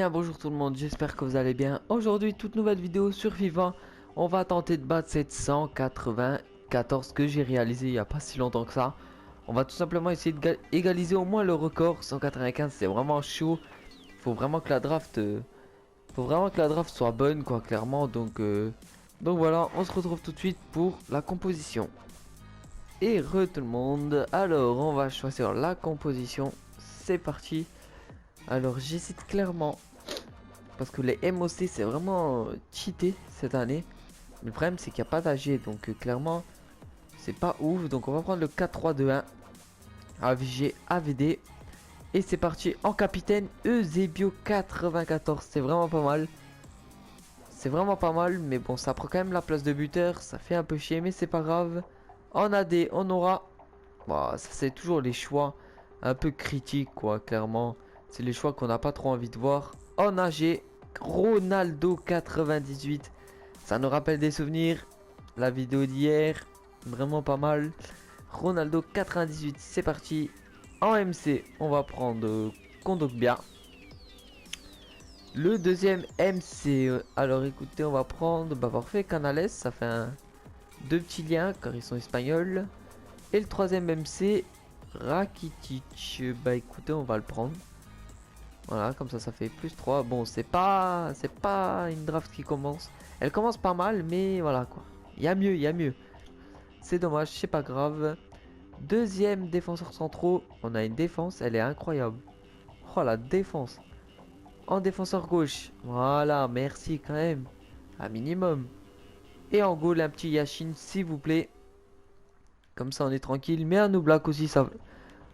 bien, bonjour tout le monde, j'espère que vous allez bien. Aujourd'hui, toute nouvelle vidéo sur FIFA. On va tenter de battre cette 194 que j'ai réalisé il n'y a pas si longtemps que ça. On va tout simplement essayer d'égaliser au moins le record. 195, c'est vraiment chaud. Faut vraiment que la draft, soit bonne, quoi, clairement. Donc voilà, on se retrouve tout de suite pour la composition. Et tout le monde. Alors, on va choisir la composition. C'est parti. Alors, j'hésite clairement. Parce que les MOC c'est vraiment cheaté cette année. Le problème c'est qu'il n'y a pas d'AG. Donc clairement c'est pas ouf. Donc on va prendre le 4-3-2-1. AVG AVD. Et c'est parti en capitaine. Eusebio 94. C'est vraiment pas mal. C'est vraiment pas mal. Mais bon, ça prend quand même la place de buteur. Ça fait un peu chier mais c'est pas grave. En AD on aura. Bon, ça c'est toujours les choix un peu critiques quoi, clairement. C'est les choix qu'on n'a pas trop envie de voir. En AG, Ronaldo 98. Ça nous rappelle des souvenirs. La vidéo d'hier, vraiment pas mal. Ronaldo 98, c'est parti. En MC, on va prendre Kondogbia. Le deuxième MC, alors écoutez, on va prendre parfait, Canales. Ça fait deux petits liens car ils sont espagnols. Et le troisième MC, Rakitic. Bah écoutez, on va le prendre. Voilà, comme ça fait plus 3. Bon, c'est pas une draft qui commence. Elle commence pas mal, mais voilà quoi. Il y a mieux, il y a mieux. C'est dommage, c'est pas grave. Deuxième défenseur centraux. On a une défense, elle est incroyable. Oh la défense. En défenseur gauche. Voilà, merci quand même. Un minimum. Et en goal, un petit Yashin, s'il vous plaît. Comme ça, on est tranquille. Mais un Oblak aussi, ça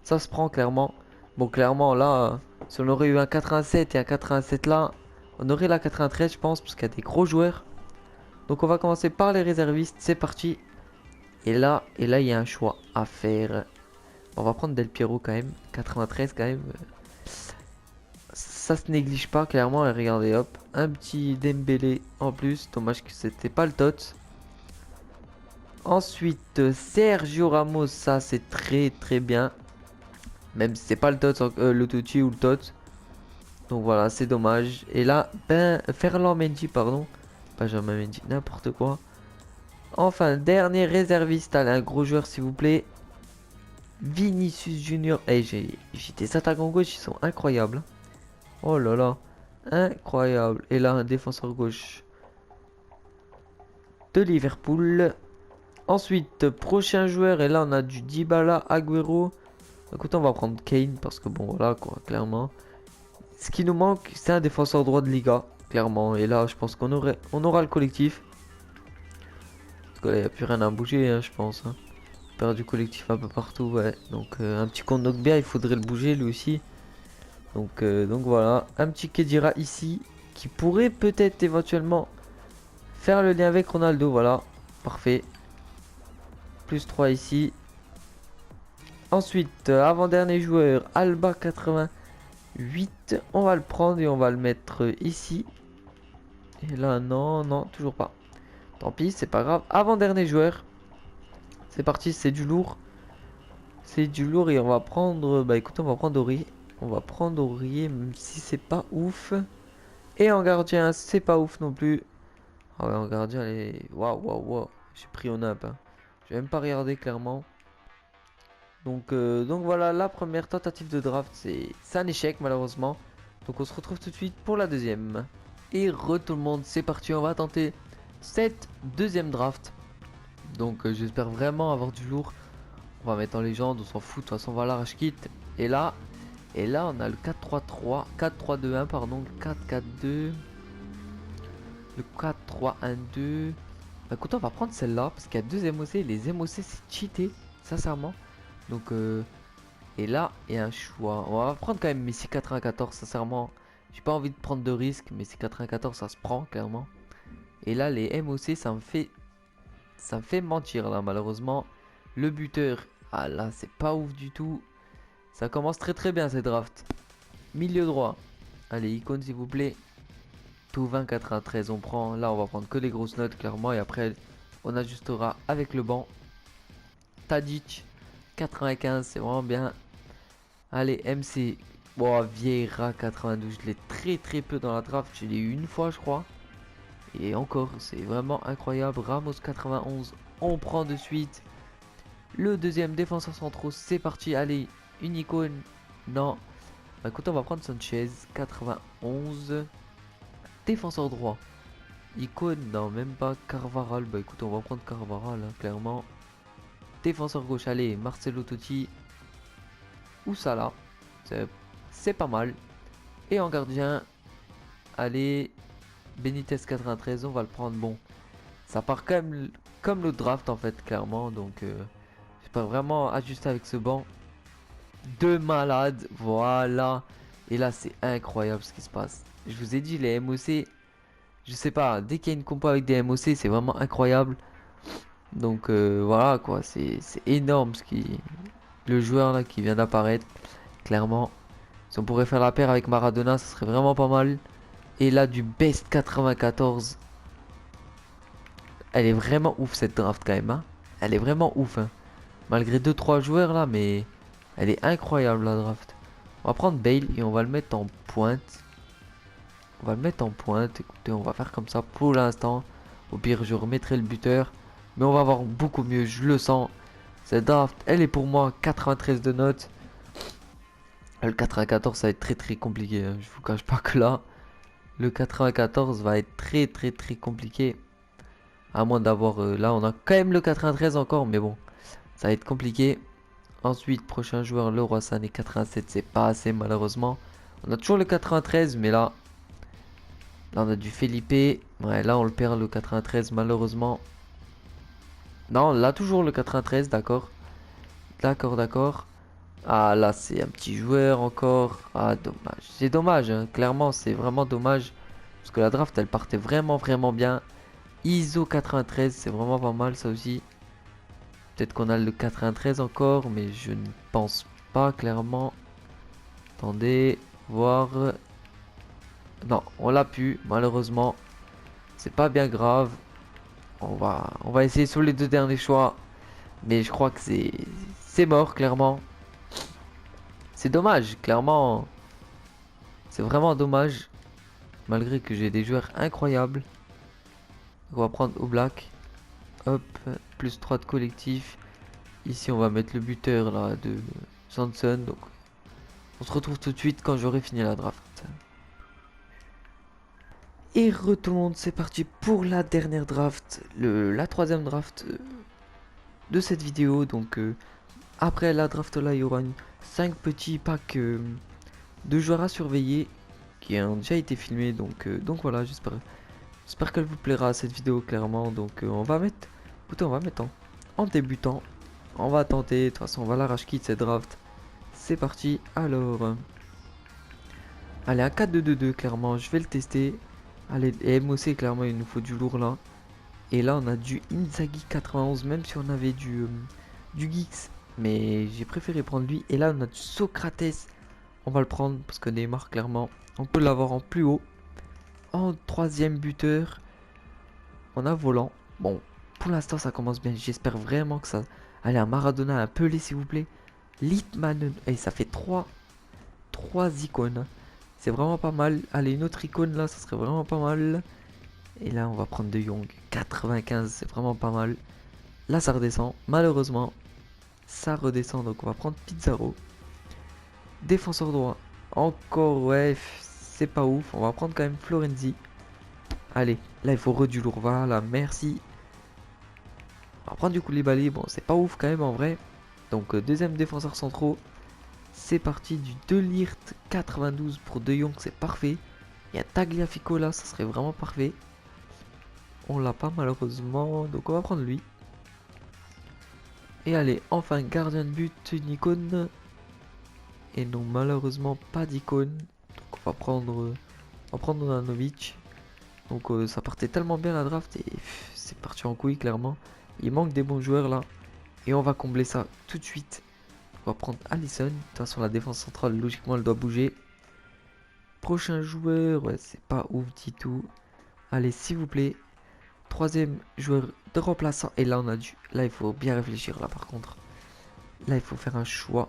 se prend clairement. Bon, clairement, là, si on aurait eu un 87 et un 87 là, on aurait la 93, je pense, parce qu'il y a des gros joueurs. Donc, on va commencer par les réservistes. C'est parti. Et là, il y a un choix à faire. On va prendre Del Piero quand même. 93 quand même. Ça se néglige pas, clairement. Et regardez, hop. Un petit Dembélé en plus. Dommage que c'était pas le tot. Ensuite, Sergio Ramos. Ça, c'est très très bien. Même si c'est pas le tot, le Totti ou le tot. Donc voilà, c'est dommage. Et là, Ferland Mendy, pardon. Benjamin Mendy, n'importe quoi. Enfin, dernier réserviste. Allez, un gros joueur, s'il vous plaît. Vinicius Junior. Hey, j'ai des attaquants gauche, ils sont incroyables. Oh là là. Incroyable. Et là, un défenseur gauche de Liverpool. Ensuite, prochain joueur. Et là, on a du Dybala, Agüero. Écoute, on va prendre Kane parce que bon, voilà quoi, clairement. Ce qui nous manque, c'est un défenseur droit de Liga, clairement. Et là, je pense qu'on aura le collectif. Parce que là, il n'y a plus rien à bouger, hein, je pense. Hein. Perd du collectif un peu partout, ouais. Donc, un petit Kondogbia, il faudrait le bouger lui aussi. Donc voilà, un petit Kedira ici. Qui pourrait peut-être éventuellement faire le lien avec Ronaldo, voilà. Parfait. Plus 3 ici. Ensuite, avant-dernier joueur, Alba 88. On va le prendre et on va le mettre ici. Et là, non, non, toujours pas. Tant pis, c'est pas grave. Avant-dernier joueur. C'est parti, c'est du lourd. C'est du lourd et on va prendre... Bah écoutez, on va prendre Aurier. On va prendre Aurier, même si c'est pas ouf. Et en gardien, c'est pas ouf non plus. Ah ouais, en gardien, elle est... Waouh, waouh, waouh. J'ai pris au nappe. Hein. J'ai même pas regardé clairement. Donc voilà, la première tentative de draft, c'est un échec malheureusement. Donc on se retrouve tout de suite pour la deuxième. Et tout le monde, c'est parti, on va tenter cette deuxième draft. Donc j'espère vraiment avoir du lourd. On va mettre en légende, on s'en fout, de toute façon voilà, je quitte. Et là on a le 4-3-3, 4-3-2-1 pardon, le 4-4-2, le 4-3-1-2. Bah écoute, on va prendre celle-là parce qu'il y a deux MOC. Les MOC c'est cheaté, sincèrement. Donc et là il y a un choix. On va prendre quand même Messi 94, sincèrement. J'ai pas envie de prendre de risques, Messi 94 ça se prend clairement. Et là les MOC ça me fait mentir là malheureusement. Le buteur, ah là c'est pas ouf du tout. Ça commence très très bien cette draft. Milieu droit. Allez, icône s'il vous plaît. Tout 20 93 on prend. Là on va prendre que les grosses notes clairement. Et après on ajustera avec le banc. Tadic 95 c'est vraiment bien. Allez MC. Bon, Vieira 92, je l'ai très peu dans la draft. Je l'ai eu une fois, je crois. Et encore, c'est vraiment incroyable. Ramos 91, on prend de suite. Le deuxième défenseur central, c'est parti. Allez, une icône. Non. Bah écoute, on va prendre Sanchez 91. Défenseur droit. Icône, non, même pas Carvaral. Bah écoute, on va prendre Carvaral, hein, clairement. Défenseur gauche, allez, Marcelo Totti. Ou Salah. C'est pas mal. Et en gardien, allez, Benitez 93, on va le prendre. Bon, ça part quand même comme le draft en fait, clairement. Donc, j'espère vraiment ajuster avec ce banc. Deux malades, voilà. Et là, c'est incroyable ce qui se passe. Je vous ai dit, les MOC, je sais pas, dès qu'il y a une compo avec des MOC, c'est vraiment incroyable. Donc, voilà quoi, c'est énorme le joueur là qui vient d'apparaître, clairement. Si on pourrait faire la paire avec Maradona, ça serait vraiment pas mal. Et là, du Best 94. Elle est vraiment ouf cette draft quand même, hein. Elle est vraiment ouf, hein. Malgré 2-3 joueurs là, mais elle est incroyable la draft. On va prendre Bale et on va le mettre en pointe. On va le mettre en pointe. Écoutez, on va faire comme ça pour l'instant. Au pire, je remettrai le buteur. Mais on va avoir beaucoup mieux, je le sens. Cette draft, elle est pour moi 93 de notes. Le 94, ça va être très compliqué, hein. Je vous cache pas que là, le 94 va être très compliqué. À moins d'avoir... là, on a quand même le 93 encore, mais bon, ça va être compliqué. Ensuite, prochain joueur, Leroy Sané 87, c'est pas assez malheureusement. On a toujours le 93, mais là on a du Felipe. Ouais, là on le perd le 93 malheureusement. Non, on a toujours le 93, d'accord. D'accord. Ah là, c'est un petit joueur encore. Ah, dommage. C'est dommage, hein. Clairement, c'est vraiment dommage. Parce que la draft, elle partait vraiment bien. ISO 93, c'est vraiment pas mal ça aussi. Peut-être qu'on a le 93 encore, mais je ne pense pas clairement. Attendez, voir. Non, on l'a pu, malheureusement. C'est pas bien grave. On va essayer sur les deux derniers choix. Mais je crois que c'est mort, clairement. C'est dommage, clairement. C'est vraiment dommage. Malgré que j'ai des joueurs incroyables. On va prendre Oblak. Hop, plus 3 de collectif. Ici, on va mettre le buteur là de Johnson. Donc, on se retrouve tout de suite quand j'aurai fini la draft. Et retourne, c'est parti pour la dernière draft, la troisième draft de cette vidéo. Donc après la draft là, il y aura 5 petits packs de joueurs à surveiller qui ont déjà été filmés. Donc voilà, j'espère qu'elle vous plaira cette vidéo clairement. Donc on va mettre, écoutez, on va mettre en débutant. On va tenter, de toute façon on va l'arrache kit cette draft. C'est parti, alors. Allez, un 4-2-2-2 clairement, je vais le tester. Allez, et MOC, clairement, il nous faut du lourd là. Et là, on a du Inzaghi 91, même si on avait du Giggs. Mais j'ai préféré prendre lui. Et là, on a du Socrates. On va le prendre parce que Neymar, clairement, on peut l'avoir en plus haut. En troisième buteur, on a Volant. Bon, pour l'instant, ça commence bien. J'espère vraiment que ça... Allez, un Maradona, un Pelé, s'il vous plaît. Litmanen. Et ça fait 3 icônes. C'est vraiment pas mal. Allez, une autre icône là, ça serait vraiment pas mal. Et là, on va prendre De Jong. 95, c'est vraiment pas mal. Là, ça redescend. Malheureusement, ça redescend. Donc, on va prendre Pizarro. Défenseur droit. Encore, ouais, c'est pas ouf. On va prendre quand même Florenzi. Allez, là, il faut du lourd. Voilà, merci. On va prendre du Koulibaly. Bon, c'est pas ouf quand même en vrai. Donc, deuxième défenseur centraux. C'est parti du De Ligt 92 pour De Jong, c'est parfait. Il y a Tagliafico là, ça serait vraiment parfait. On l'a pas malheureusement, donc on va prendre lui. Et allez, enfin gardien de but, une icône. Et non, malheureusement pas d'icône. Donc on va prendre Nanovic. Donc ça partait tellement bien la draft et c'est parti en couille clairement. Il manque des bons joueurs là. Et on va combler ça tout de suite. On va prendre Alisson. De toute façon, la défense centrale, logiquement, elle doit bouger. Prochain joueur, ouais, c'est pas ouf du tout. Allez, s'il vous plaît. Troisième joueur de remplaçant. Et là, on a dû. Là, il faut bien réfléchir, là, par contre. Là, il faut faire un choix.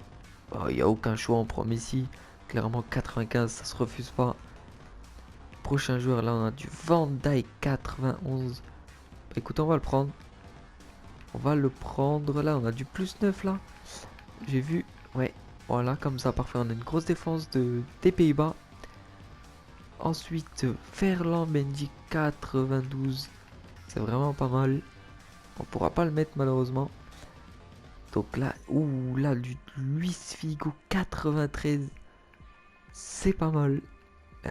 Il n'y a aucun choix, on prend Messi. Clairement 95, ça se refuse pas. Prochain joueur, là on a du Van Dijk 91. Écoute, on va le prendre. On va le prendre. Là on a du +9 là. J'ai vu. Ouais, voilà, comme ça, parfait. On a une grosse défense des Pays-Bas. Ensuite, Ferland Mendy 92. C'est vraiment pas mal. On pourra pas le mettre malheureusement. Donc là, ouh, là, du Luis Figo 93. C'est pas mal.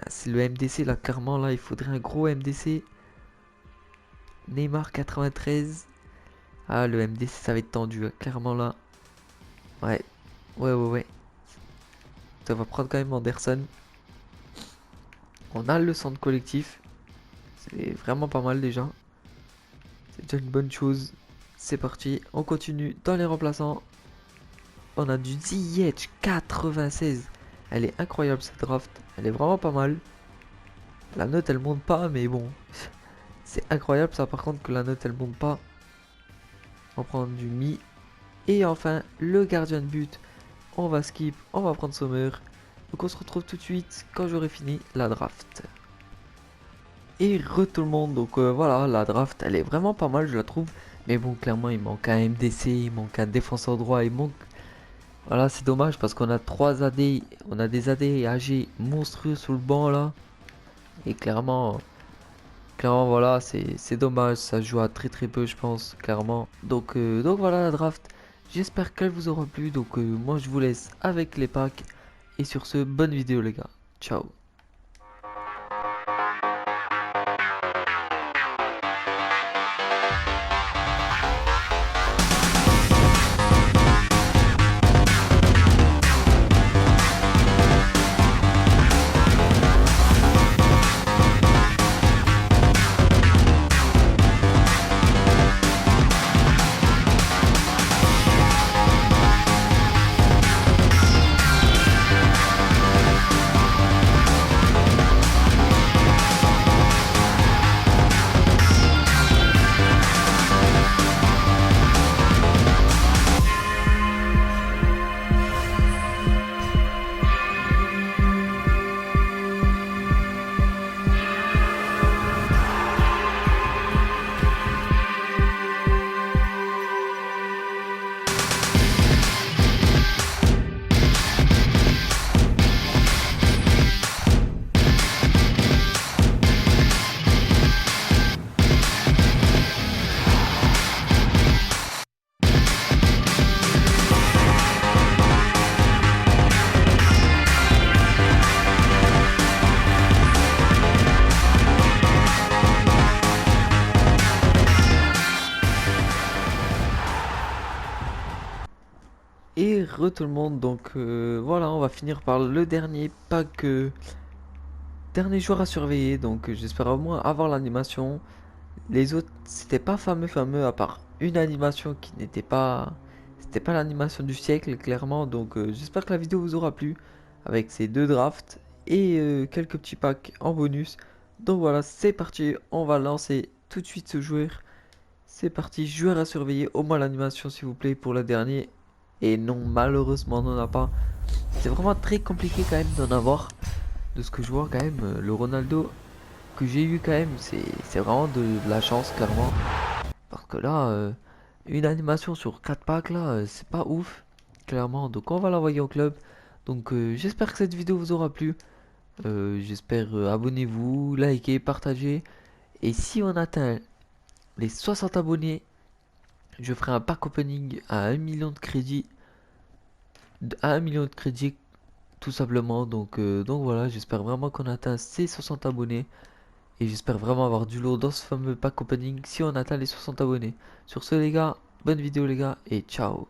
C'est le MDC là, clairement là, il faudrait un gros MDC. Neymar 93. Ah, le MDC ça va être tendu, hein, clairement là. Ouais, ouais. Ça va prendre quand même Anderson. On a le centre collectif. C'est vraiment pas mal déjà. C'est déjà une bonne chose. C'est parti, on continue dans les remplaçants. On a du Ziyech 96. Elle est incroyable cette draft. Elle est vraiment pas mal. La note elle monte pas, mais bon. C'est incroyable ça par contre que la note elle monte pas. On prend du Mi. Et enfin le gardien de but. On va skip, on va prendre Sommer. Donc on se retrouve tout de suite quand j'aurai fini la draft. Et tout le monde, donc voilà, la draft elle est vraiment pas mal je la trouve. Mais bon, clairement il manque un MDC, il manque un défenseur droit, il manque... Voilà, c'est dommage parce qu'on a 3 AD, on a des AD et AG monstrueux sous le banc là. Et clairement voilà, c'est dommage, ça se joue à très peu je pense, clairement. Donc voilà la draft, j'espère qu'elle vous aura plu. Donc moi je vous laisse avec les packs. Et sur ce, bonne vidéo les gars, ciao. Et tout le monde, donc voilà, on va finir par le dernier pack, dernier joueur à surveiller. Donc j'espère au moins avoir l'animation. Les autres, c'était pas fameux à part une animation qui n'était pas, c'était pas l'animation du siècle clairement. Donc j'espère que la vidéo vous aura plu avec ces 2 drafts et quelques petits packs en bonus. Donc voilà, c'est parti, on va lancer tout de suite ce joueur. C'est parti, joueur à surveiller, au moins l'animation s'il vous plaît pour la dernière. Et non, malheureusement, on n'en a pas. C'est vraiment très compliqué quand même d'en avoir. De ce que je vois quand même, le Ronaldo que j'ai eu quand même, c'est vraiment de la chance clairement. Parce que là, une animation sur 4 packs là, c'est pas ouf, clairement. Donc on va l'envoyer au club. Donc j'espère que cette vidéo vous aura plu. J'espère, abonnez-vous, likez, partagez. Et si on atteint les 60 abonnés, je ferai un pack opening à 1 million de crédits. À 1 million de crédits, tout simplement. Donc voilà, j'espère vraiment qu'on atteint ces 60 abonnés. Et j'espère vraiment avoir du lot dans ce fameux pack opening si on atteint les 60 abonnés. Sur ce les gars, bonne vidéo les gars et ciao.